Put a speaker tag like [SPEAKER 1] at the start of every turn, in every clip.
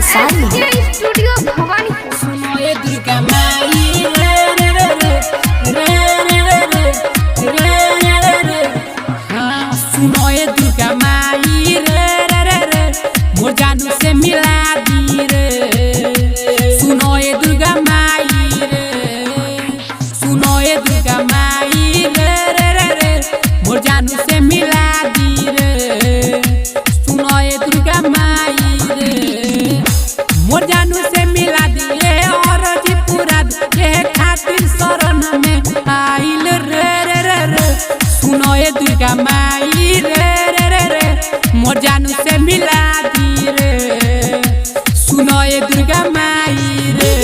[SPEAKER 1] Studio Bhavani
[SPEAKER 2] सुनो ये दुर्गा माई रे रे रे रे रे रे रे हाँ सुनो ये दुर्गा माई रे रे रे रे मोर जानू से मिला दी रे सुनो ये दुर्गा माई रे सुनो ये दुर्गा माई रे रे रे रे मोर जानू से मिला दी रे सुनो ये दुर्गा माई रे मोर जानू से मिला दिए और जी पूरा के खातिर शरण में आइल रे रे रे रे सुनो ये दुर्गा माई रे रे रे रे मोर जानू से मिला दी रे सुनो ये दुर्गा माई रे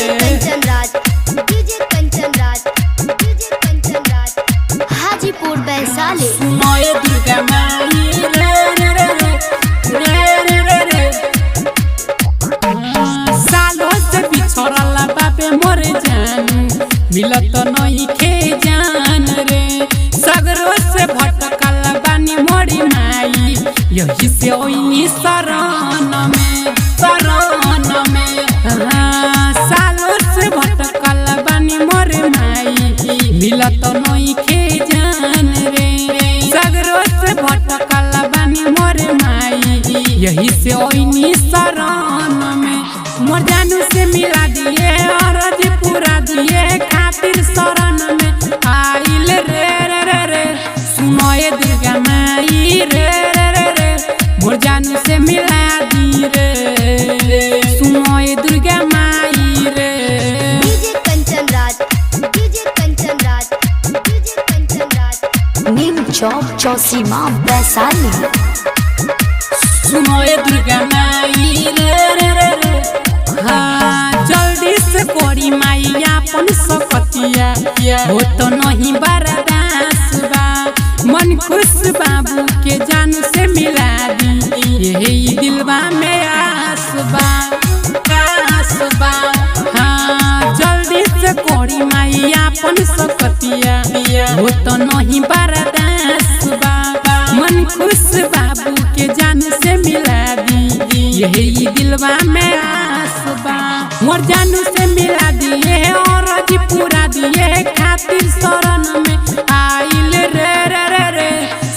[SPEAKER 1] हाजीपुर वैशाली
[SPEAKER 2] सुनो ये दुर्गा माई रे रे रे रे रे रे रे रे सालों से बिछड़ल बापे मोर जानू मिलत नहीं खे जान रे सगरो से भटकल बानी मोरी माई यही से ओइनी शरण में सालों से भटकल बानी मोर माई मिलत नहीं खे जान रे सगरो से भटकल बानी मोर माई यही से ओइनी शरण में मोर जानू से मिला दिए और जी पूरा दिए खातिर शरण में आइल रे रे रे रे सुनो ये दुर्गा माई रे रे रे रे मोर जानू से मिला दी रे सुनो ये दुर्गा माई रे
[SPEAKER 1] नीम चौक चौसीमा वैशाली
[SPEAKER 2] सुनो ये दुर्गा माई रे रे रे रे हाँ जल्दी से कोरी माई अपन सकतिया हो तो नहीं बर्दाश्त बा मन खुश बाबू के जानू से मिला दी यही दिलवा में आस बा हाँ जल्दी से कोरी माई अपन सकतिया हो तो नहीं बर्दाश्त बा मन खुश बाबू के जानू से मिला दी यही दिलवा में आस बा मोर जानू से मिला दिए और जी पूरा दिए खातिर शरण में आइल रे रे रे रे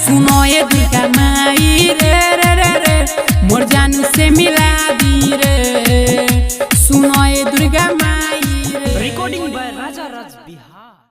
[SPEAKER 2] सुनो ये दुर्गा माई रे रे रे रे मोर जानू से मिला दी रे सुनो ये दुर्गा माई रे
[SPEAKER 3] रिकॉर्डिंग बाय राजा राज बिहार।